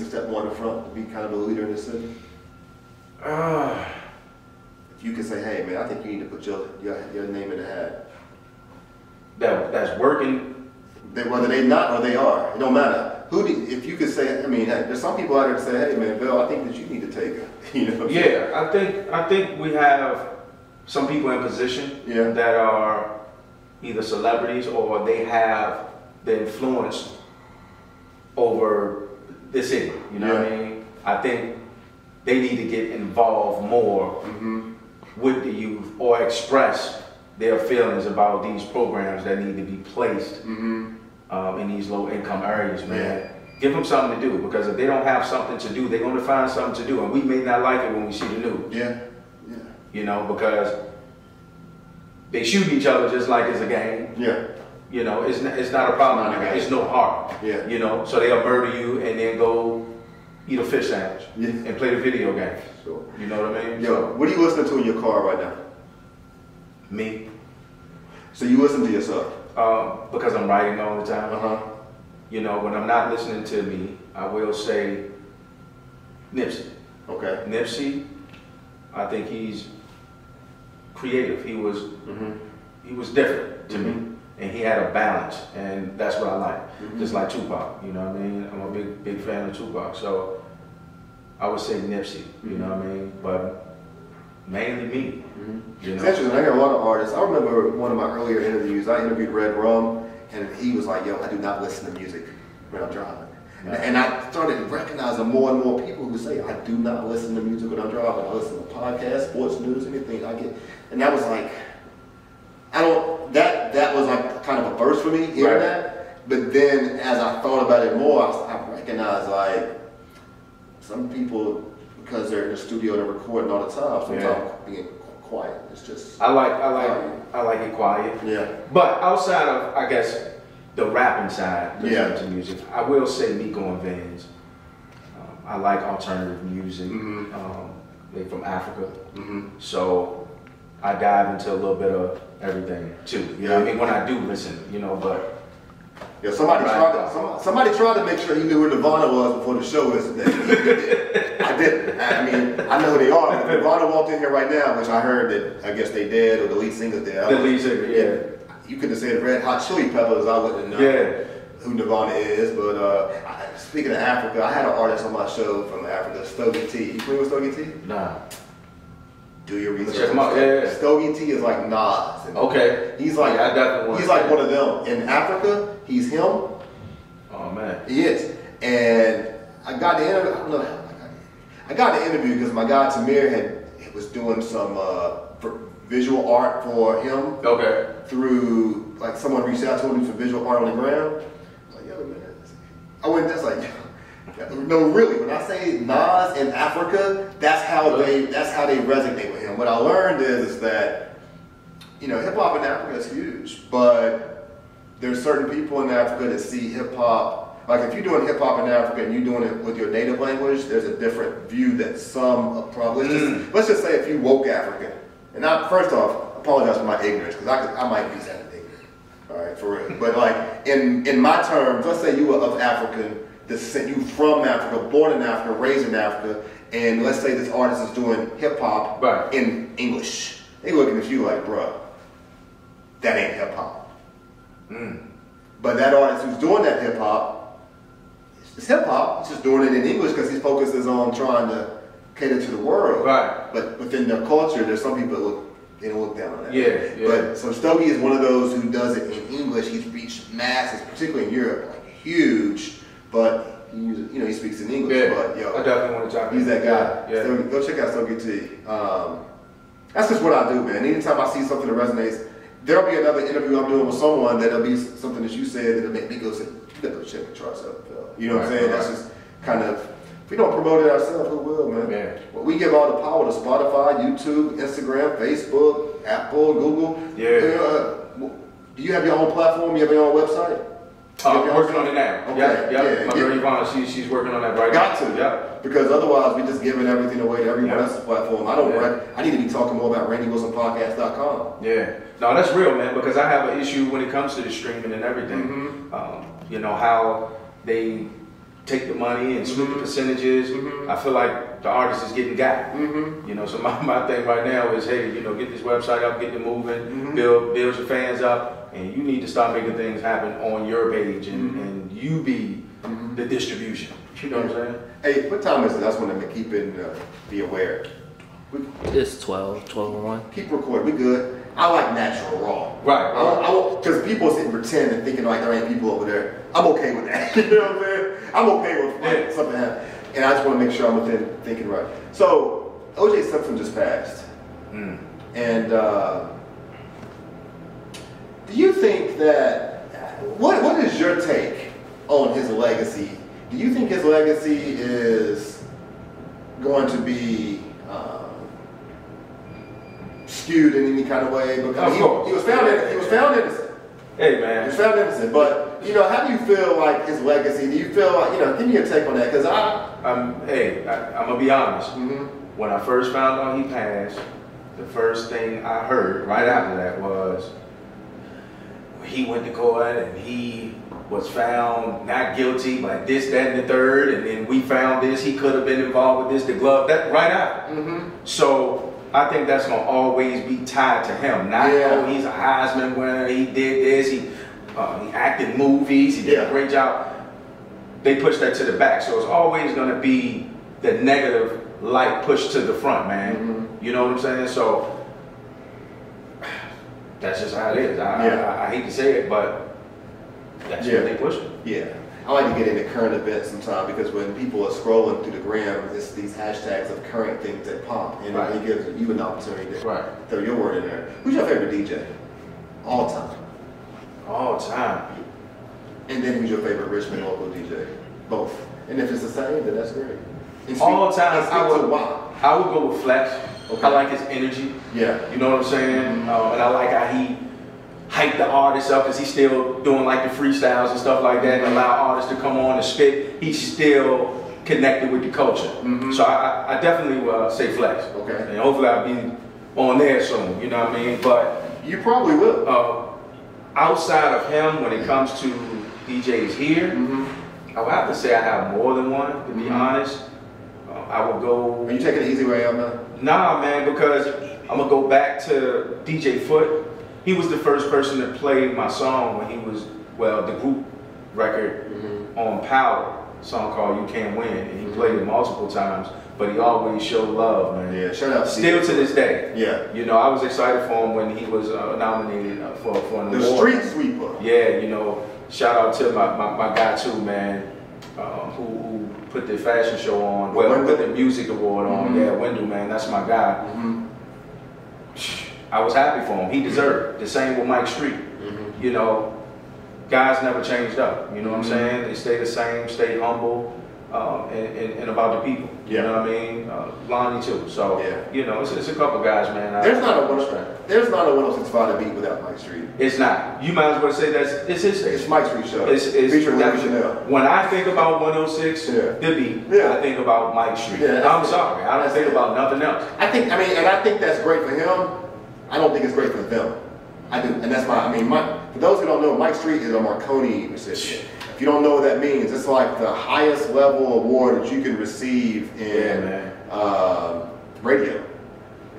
step more in the front to be kind of a leader in the city? If you could say, hey man, I think you need to put your name in the hat. That's working. Whether they not or they are, it don't matter. If you could say, I mean, there's some people out there that say, hey man, Vell, I think that you need to take it. Yeah, I think we have some people in position that are either celebrities or they have the influence over the city. You know what I mean? I think they need to get involved more with the youth or express their feelings about these programs that need to be placed in these low income areas, man. Yeah. Give them something to do, because if they don't have something to do, they're going to find something to do, and we may not like it when we see the news. Yeah. Because they shoot each other just like it's a game. Yeah. It's not a problem. It's no heart. Yeah. So they'll murder you and then go eat a fish sandwich and play the video game. Sure. You know what I mean? Yo, what are you listening to in your car right now? Me. So you listen to yourself? Because I'm writing all the time. When I'm not listening to me, I will say Nipsey. Okay. Nipsey, I think he's creative. He was different to me, and he had a balance, and that's what I like. Just like Tupac, you know what I mean? I'm a big fan of Tupac, so I would say Nipsey, you know what I mean? But mainly me. It's interesting. I got a lot of artists. I remember one of my earlier interviews. I interviewed Red Rum, and he was like, "Yo, I do not listen to music when I'm driving." And I started recognizing more and more people who say, "I do not listen to music when I'm driving. I listen to podcasts, sports news, anything I get." And that was like, that was like kind of a first for me hearing that. but then as I thought about it more, I recognized like some people, because they're in the studio, they're recording all the time, sometimes being quiet. It's just I like it quiet. Yeah. But outside of, I guess, the rapping side, listening to music, I will say Nico and Vans. I like alternative music. They from Africa, so I dive into a little bit of everything too. You know what I mean? When I do listen, you know, but. Yeah, somebody tried to make sure he knew who Nirvana was before the show yesterday. I didn't. I mean, I know who they are. If Nirvana walked in here right now, which I heard that I guess they did, or the lead singer's dead. The lead singer, yeah. You could have said Red Hot Chili Peppers. I wouldn't know who Nirvana is. But speaking of Africa, I had an artist on my show from Africa, Stogie T. You familiar with Stogie T? Nah. Do your research. Check him out. Yeah. Stogie T is like Nas. Okay. He's like I definitely he's like one of them. In Africa, he's him. Oh man. He is. And I got the interview. I don't know how I got the interview because my guy Tamir was doing some visual art for him. Okay. Through like someone reached out to him for visual art on the ground. I was like, yo man. I went just like. No, really. When I say Nas in Africa, that's how they resonate with him. What I learned is that hip hop in Africa is huge, but there's certain people in Africa that see hip hop like if you're doing hip hop in Africa and you're doing it with your native language. There's a different view that some probably. Let's just say if you woke African, and first off, apologize for my ignorance because I might be that ignorant. All right, for real. But like in my terms, let's say you were of African descent, you from Africa, born in Africa, raised in Africa, and let's say this artist is doing hip hop in English. They looking at you like, bruh, that ain't hip hop. But that artist who's doing that hip hop, it's hip hop. He's just doing it in English because his focus is on trying to cater to the world. Right. But within their culture, there's some people they don't look down on that. Yeah. But so Stogie is one of those who does it in English. He's reached masses, particularly in Europe, like huge. But he speaks in English. Yeah, but I definitely want to talk. He's that guy. Yeah. So go check out Stogie T. That's just what I do, man. Anytime I see something that resonates, there'll be another interview I'm doing with someone that'll be something that you said that'll make me go say, you gotta go check ChargedUp Vell. You know what I'm saying? That's just kind of, if we don't promote it ourselves, who will, man? Yeah. Well, we give all the power to Spotify, YouTube, Instagram, Facebook, Apple, Google. Yeah. Do you have your own platform? You have your own website? I'm working on it now. Okay. Yeah. My girl Yvonne, she's working on that right now. Got to. Yeah. Because otherwise, we're just giving everything away to everyone else's platform. I need to be talking more about RandyWilsonPodcast.com. Yeah. No, that's real, man, because I have an issue when it comes to the streaming and everything. How they take the money and split the percentages. I feel like the artist is getting got. So my thing right now is, hey, get this website up, get it moving, build your fans up. And you need to start making things happen on your page and you be the distribution. You know what I'm saying? Hey, what time is it? That's when I'm keeping, be aware. It's 12:01. Keep recording, we good. I like natural raw. Right. Because people sit and pretend and thinking like there ain't people over there. I'm okay with that. You know what I'm saying? I'm okay with something happening. And I just want to make sure I'm within thinking right. So, O.J. Simpson just passed. And, do you think that, what is your take on his legacy? Do you think his legacy is going to be skewed in any kind of way? Because he was found innocent. Hey man. He was found innocent. But, how do you feel like his legacy? Do you feel like, give me your take on that? Because I'm going to be honest. When I first found out he passed, the first thing I heard right after that was, he went to court and he was found not guilty, but this, that, and the third, and then we found this, he could have been involved with this, the glove, that right after. So I think that's gonna always be tied to him. Not he's a Heisman winner, he did this, he acted movies, he did a great job. They push that to the back, so it's always gonna be the negative light pushed to the front, man. You know what I'm saying? So that's just how it is. I hate to say it, but that's what they push. Yeah. I like to get into current events sometimes because when people are scrolling through the gram, it's these hashtags of current things that pop, and it gives you an opportunity to throw your word in there. Who's your favorite DJ? All time. All time. And then who's your favorite Richmond local DJ? Both. And if it's the same, then that's great. All time, I would go with Flex. Okay. I like his energy. Yeah. You know what I'm saying? And I like how he hype the artists up because he's still doing like the freestyles and stuff like that and allow artists to come on and spit. He's still connected with the culture. So I definitely will say Flex. Okay. And hopefully I'll be on there soon, you know what I mean? But you probably will. Outside of him, when it comes to DJs here, I would have to say I have more than one, to be honest. I would go... Are you taking the easy way out, man? Nah, man, because I'm going to go back to DJ Foot. He was the first person to play my song when he was, well, the group record on Power, a song called You Can't Win. And he played it multiple times, but he always showed love, man. Yeah, shout out. Still to this day. Yeah. You know, I was excited for him when he was nominated for an award. The Street Sweeper. Yeah, you know, shout out to my guy too, man, who put the fashion show on, well, put the music award on. Yeah, Wendell, man, that's my guy. I was happy for him. He deserved it. The same with Mike Street. You know, guys never changed up. You know what I'm saying? They stay the same, stay humble, and about the people. You know what I mean? Lonnie too. So, you know, it's a couple guys, man. There's not a 106.5 to beat without Mike Street. It's not. You might as well say it's his station. It's Mike Street show. It's featuring Chanel. When I think about 106, the beat, I think about Mike Street. I'm sorry, I don't think about nothing else. I think that's great for him. I don't think it's great for them. I do, and that's why. For those who don't know, Mike Street is a Marconi recipient. If you don't know what that means, it's like the highest level award that you can receive in radio.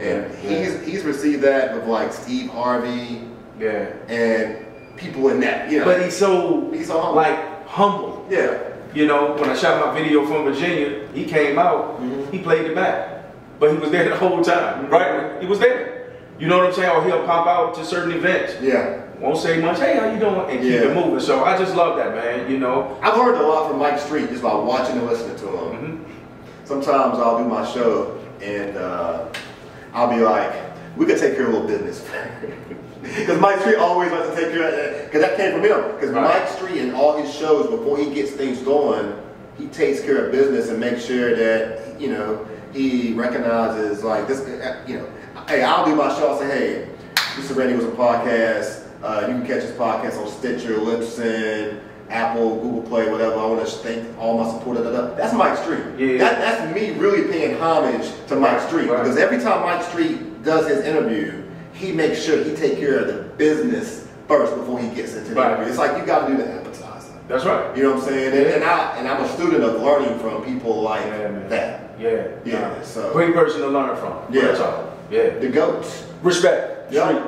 And he's received that with like Steve Harvey, and people in that. You know, but he's so humble. Like humble. Yeah. You know, when I shot my video from Virginia, he came out, he played it back, but he was there the whole time, right? He was there. You know what I'm saying? Or he'll pop out to certain events. Yeah. Won't say much, hey, how you doing? And keep it moving. So I just love that, man, you know. I've learned a lot from Mike Street just by watching and listening to him. Sometimes I'll do my show and I'll be like, we could take care of a little business. Because Mike Street always likes to take care of that, because that came from him. Because Mike Street in all his shows, before he gets things going, he takes care of business and makes sure that, you know, he recognizes like this, you know, hey, I'll do my show, I'll say, hey, this is Randy Wilson Podcast. You can catch his podcast on Stitcher, Libsyn, Apple, Google Play, whatever. I want to thank all my support. That's Mike Street. Yeah. That's me really paying homage to Mike Street. Because every time Mike Street does his interview, he makes sure he takes care of the business first before he gets into the interview. It's like you got to do the appetizer. That's right. You know what I'm saying? And I'm a student of learning from people like that. Yeah. So great person to learn from. Yeah. The GOATs. Respect. Yeah.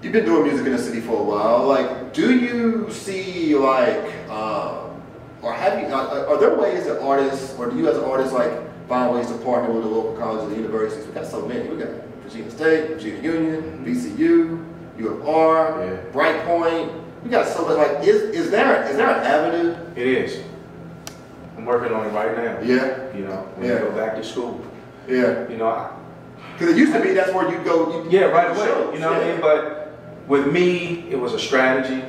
You've been doing music in the city for a while. Like, do you see like, or have you? Are there ways that artists, or do you as artists like find ways to partner with the local colleges and universities? We got so many. We got Virginia State, Virginia Union, VCU, U of R, Brightpoint. We got so much. Like, is there an avenue? It is. I'm working on it right now. Yeah. You know, when you go back to school. Yeah. You know, because it used to be that's where you go. Right away. Shows. You know what I mean? But with me, it was a strategy.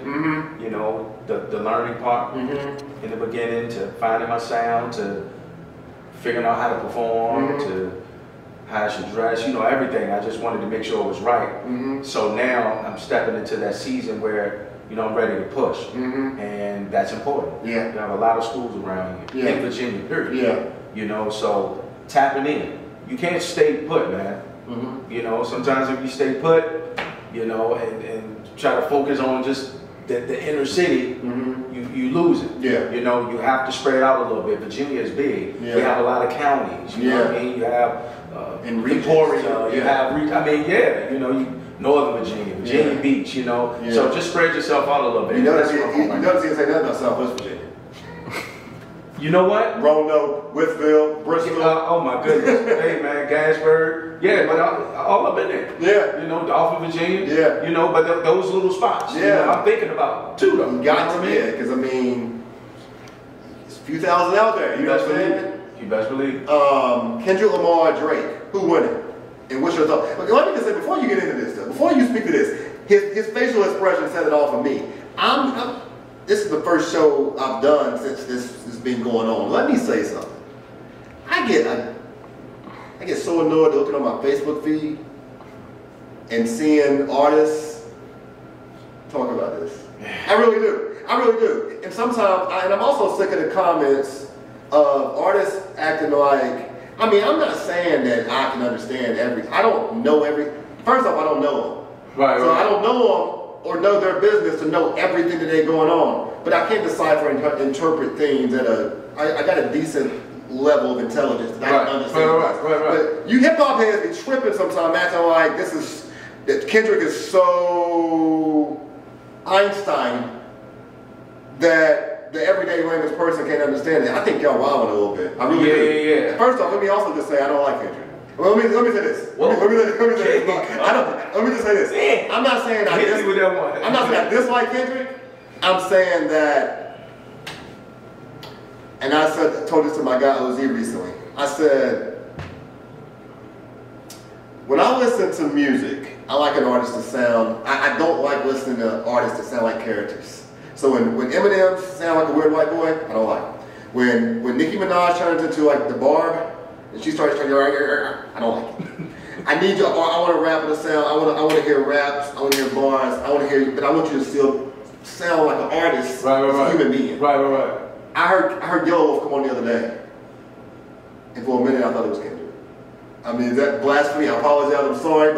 You know, the learning part in the beginning, to finding my sound, to figuring out how to perform, to how I should dress. You know, everything. I just wanted to make sure it was right. So now I'm stepping into that season where, you know, I'm ready to push, and that's important. Yeah. You have a lot of schools around here in Virginia, period. Yeah. You know, so tapping in. You can't stay put, man. You know, sometimes if you stay put, you know, and try to focus on just the inner city, you lose it. Yeah. You know, you have to spread out a little bit. Virginia is big. Yeah. You have a lot of counties. You know what I mean? You have in Victoria. You have, you know, Northern Virginia, Virginia Beach, you know. So just spread yourself out a little bit. You notice he didn't say nothing about Southwest Virginia. You know what? Roanoke, Whitfield, Bristol. Oh my goodness. Hey man, Gansburg. Yeah, but all up in there. Yeah. You know, Dauphin, Virginia. Yeah. You know, but those little spots. Yeah. You know, I'm thinking about too though. You got to, because I mean, there's a few thousand out there. You know what I'm saying? You best believe. Kendrick Lamar, Drake. Who winning? And what's your thought? Okay, let me just say, before you get into this stuff, before you speak to this, his facial expression set it off for me. This is the first show I've done since this has been going on. Let me say something. I get so annoyed looking on my Facebook feed and seeing artists talk about this. I really do. I really do. And sometimes, and I'm also sick of the comments of artists acting like, I mean, I'm not saying that I can understand I don't know first off, I don't know them. Right, so right. I don't know them or know their business to know everything that they're going on. But I can't decipher and interpret things I got a decent level of intelligence that I can understand. Right. But you hip hop heads be tripping sometimes, acting like that Kendrick is so Einstein that the everyday layman's person can't understand it. I think y'all wilding a little bit. I really do. Yeah. First off, let me also just say I don't like Kendrick. Well, let me say this. Let me just say this. I'm not saying I dislike Kendrick. I'm saying that, and I told this to my guy OZ recently. I said, when I listen to music, I like an artist to sound. I don't like listening to artists that sound like characters. So when Eminem sound like a weird white boy, I don't like it. When Nicki Minaj turns into like the Barb, and she starts turning, I don't like it. I want to rap with a sound. I want to hear raps. I want to hear bars. I want to hear, but I want you to still sound like an artist, a human being. Right. I heard Yellow Wolf come on the other day, and for a minute I thought it was Kendrick. I mean, is that blasphemy? I apologize. I'm sorry,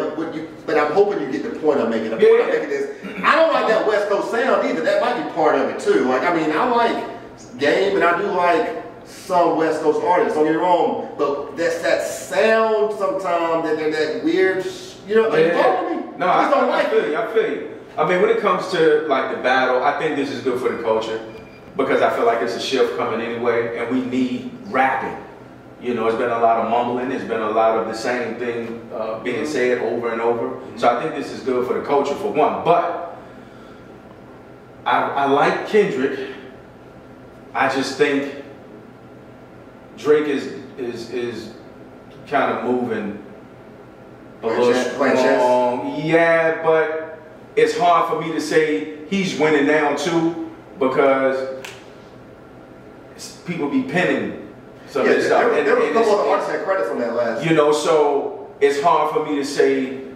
but I'm hoping you get the point I'm making. The point I'm making is I don't like that West Coast sound either. That might be part of it too. Like, I mean, I like Game, and I do like some West Coast artists, don't get me wrong, but that's that sound sometimes, that weird, you know, like, follow me? No, I feel you. I mean, when it comes to like the battle, I think this is good for the culture because I feel like it's a shift coming anyway, and we need rapping. You know, it's been a lot of mumbling, it's been a lot of the same thing being said over and over. So I think this is good for the culture for one, but I like Kendrick. I just think Drake is kind of moving a little strong. Yeah, but it's hard for me to say he's winning now too because people be pinning some of this stuff. There were a couple of artists that credits on that last. You know, so it's hard for me to say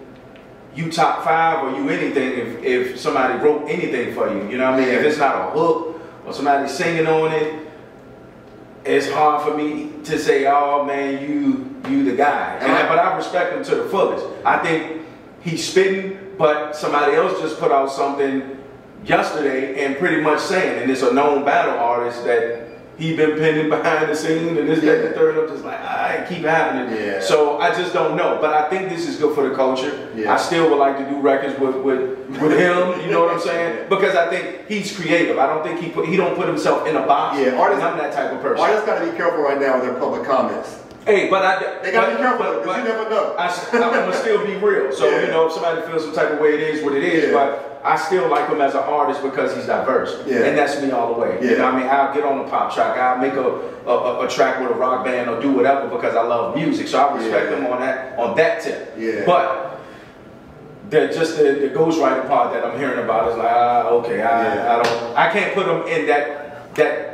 you top 5 or you anything if somebody wrote anything for you. You know what I mean? If it's not a hook or somebody singing on it. It's hard for me to say, oh man, you the guy. But I respect him to the fullest. I think he's spitting, but somebody else just put out something yesterday and pretty much saying, and it's a known battle artist that he been pinning behind the scene and this, that, and the third. I'm just like, keep happening. Yeah. So I just don't know. But I think this is good for the culture. Yeah. I still would like to do records with him. You know what I'm saying? Because I think he's creative. I don't think he don't put himself in a box. Yeah, artists, I'm that type of person. Artists got to be careful right now with their public comments. Hey, they got to be careful because you never know. I'm gonna still be real. So you know, if somebody feels some type of way, it is what it is. But I still like him as an artist because he's diverse, and that's me all the way. You know what I mean? I'll get on a pop track, I'll make a track with a rock band or do whatever because I love music. So I respect him on that tip. Yeah. But the ghostwriting part that I'm hearing about is like, okay, I can't put him in that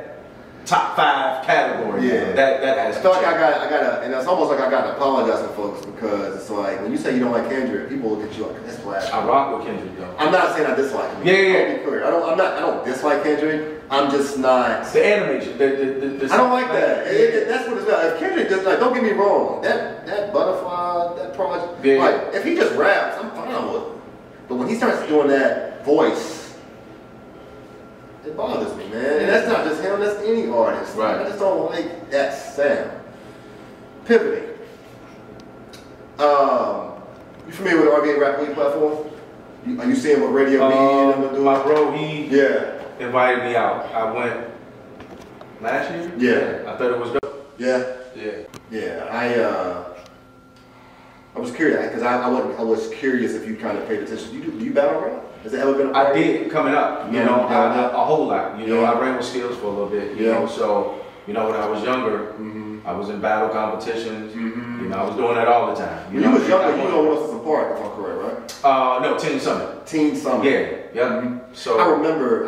top 5 category. Yeah, that has. I feel like I got, and it's almost like I got to apologize to folks because it's like when you say you don't like Kendrick, people look at you like that's blasphemy. I rock with Kendrick though. I'm not saying I dislike him. Yeah. Be clear. I don't dislike Kendrick. I'm just not. The animation. I don't like that. That's what it's about. If Kendrick just like, don't get me wrong, that butterfly, that project, like if he just raps, I'm fine with it. But when he starts doing that voice. It bothers me, man. And that's not just him, that's any artist. Right. I just don't like that sound. Pivoting. You familiar with the RVA Rap League platform? Are you seeing what Radio B and them are doing? My bro, he invited me out. I went last year? Yeah. I thought it was dope. Yeah. I was curious, because I was curious if you kind of paid attention. Do you battle rap? Has it ever been a part? I did coming up, you know, a whole lot. You know, I ran with skills for a little bit, you know, so when I was younger, I was in battle competitions. I was doing that all the time. When you was younger, you know Wilson's Park, if I'm correct, right? No, Teen Summit. Teen Summit. Yeah. So I remember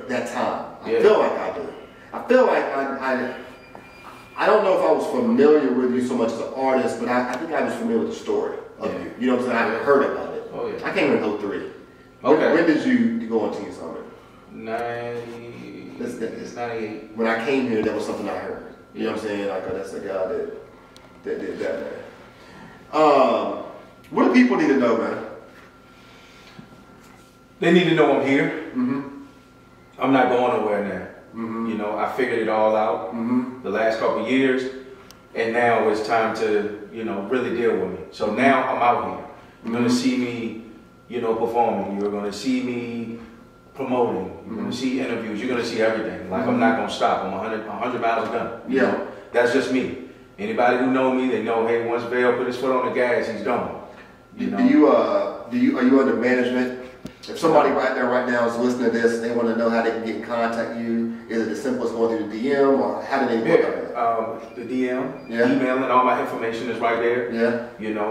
that time. I feel like I do. I feel like I don't know if I was familiar with you so much as an artist, but I think I was familiar with the story of you. You know what I'm saying? I heard about it. Oh yeah. I came in 03. Okay. When did you go on Teen Summit? It's 98. When I came here, that was something I heard. You know what I'm saying? Like, oh, that's the guy that did that, man. What do people need to know, man? They need to know I'm here. I'm not going nowhere now. I figured it all out the last couple of years, and now it's time to, really deal with me. So now I'm out here. You're gonna see me, performing. You're gonna see me promoting. You're gonna see interviews. You're gonna see everything. Like I'm not gonna stop. I'm 100 miles a gun. You know? That's just me. Anybody who know me, they know. Hey, once Vell put his foot on the gas, he's done. Are you under management? If somebody right now is listening to this and they want to know how they can get in contact with you, is it as simple as going through the DM, or how do they work on that? The DM, emailing, all my information is right there.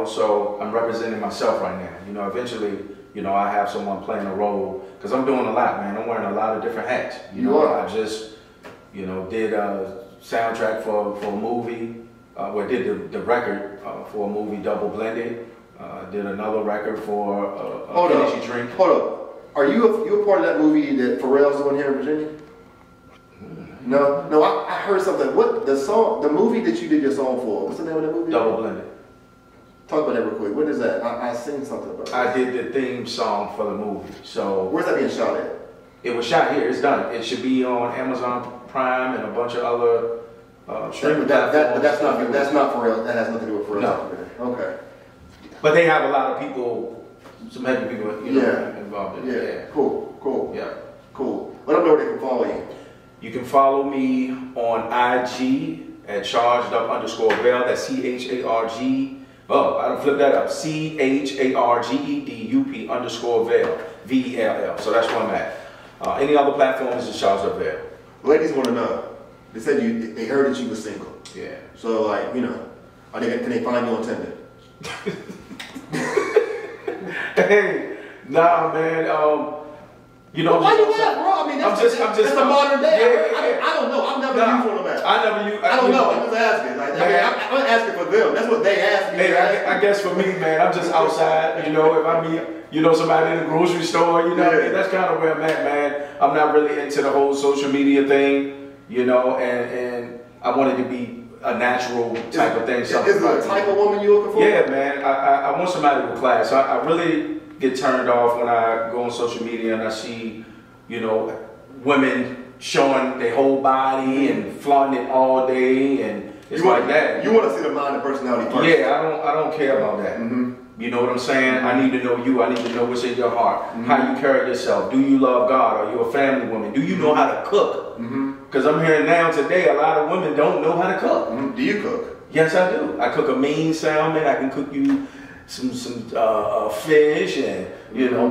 So I'm representing myself right now. Eventually, I have someone playing a role, because I'm doing a lot, man. I'm wearing a lot of different hats. I just, did a soundtrack for a movie. Did the record for a movie, Double Blended. Did another record for a energy drink. Hold up. Are you a part of that movie that Pharrell's doing here in Virginia? No, I heard something. What the movie that you did your song for? What's the name of that movie? Double Blended. Talk about that real quick. What is that? I seen something about it. I did the theme song for the movie. So where's that being shot at? It was shot here. It's done. It should be on Amazon Prime and a bunch of other streaming platforms. But that's not Pharrell. That has nothing to do with Pharrell. No. Okay. But they have a lot of people, some heavy people, involved in it. Yeah. Cool. Yeah. Cool. Let them know where they can follow you. You can follow me on IG at ChargedUp_Vell. That's CHARG. Oh, I don't flip that up. CHARGEDUP_Vell. VELL. So that's where I'm at. Any other platforms is ChargedUp Vell. Ladies want to know. They said they heard that you were single. Yeah. So can they find you on Tinder? Hey, nah, man. Why you laugh, bro? I mean, that's a modern day. I don't know. I've never used one of them. I don't know. I'm just asking. I'm not asking for them. That's what they ask me. Hey, I guess for me, man, I'm just outside. If I meet, somebody in the grocery store, that's kind of where I'm at, man. I'm not really into the whole social media thing, and I wanted to be a natural type of thing. Is there a type of woman you're looking for? Yeah, man. I want somebody with class. I really get turned off when I go on social media and I see, women showing their whole body and flaunting it all day, and it's like that. You want to see the mind and personality first? Yeah, I don't care about that. You know what I'm saying? I need to know you. I need to know what's in your heart. How you carry yourself. Do you love God? Are you a family woman? Do you know how to cook? Because I'm hearing now today a lot of women don't know how to cook. Do you cook? Yes, I do. I cook a mean salmon. I can cook you some fish and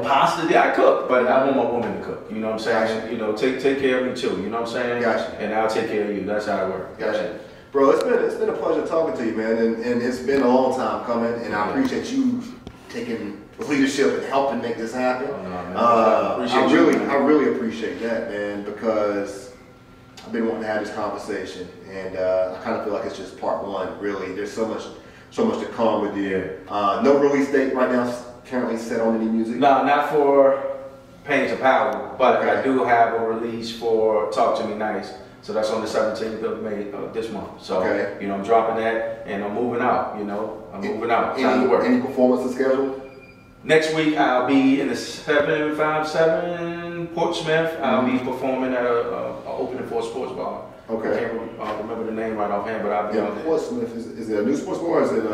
pasta. Yeah, I cook, but I want my woman to cook. You know what I'm saying? Gotcha. Take care of me too. You know what I'm saying? Gotcha. And I'll take care of you. That's how it works. Gotcha. Bro, it's been a pleasure talking to you, man, and it's been a long time coming, and I appreciate you taking leadership and helping make this happen. I really appreciate that, man, because I've been wanting to have this conversation, and I kind of feel like it's just part one. Really, there's so much to come with you. No release date right now currently set on any music. No, not for Pain to Power, but I do have a release for Talk to Me Nice. So that's on the 17th of May this month. So I'm dropping that and I'm moving out. I'm moving out. Time to work. Any performances scheduled? Next week I'll be in the 757 Portsmouth. I'll be performing at a opening for a sports bar. Okay. I can't remember the name right offhand, but I'll be on there. Portsmouth, is it a new sports bar or is it?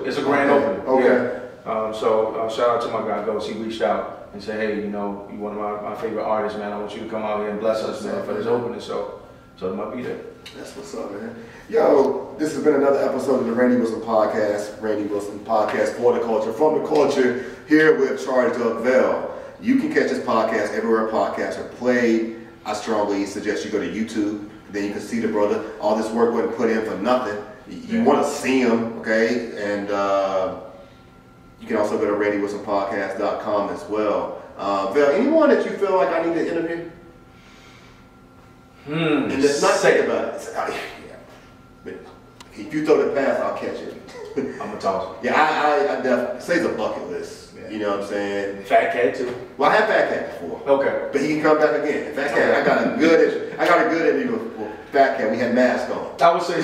It's a grand opening. Okay. Yeah. So shout out to my guy Ghost. He reached out and said, hey, you're one of my favorite artists, man. I want you to come out here and bless us, man, for this opening. So it might be there. That's what's up, man. Yo, this has been another episode of the Randy Wilson Podcast. Randy Wilson Podcast for the culture, from the culture, here with ChargedUp Vell. You can catch this podcast everywhere podcasts are played. I strongly suggest you go to YouTube. Then you can see the brother. All this work wasn't put in for nothing. You want to see him, okay? And you can also go to randywilsonpodcast.com as well. Vell, anyone that you feel like I need to interview? And just not think about it. But if you throw the pass, I'll catch it. I'm gonna toss it. Yeah, I definitely say it's a bucket list. Yeah. You know what I'm saying? Fat Cat too. Well, I had Fat Cat before. Okay. But he can come back again. Fat Cat, I got a good interview with Fat Cat. We had masks on. I would say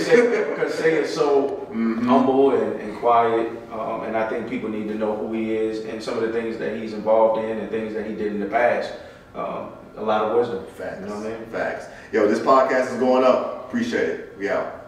because Say is so humble and quiet, and I think people need to know who he is and some of the things that he's involved in and things that he did in the past. A lot of wisdom. Facts. You know what I mean? Facts. Yo, this podcast is going up. Appreciate it. We out.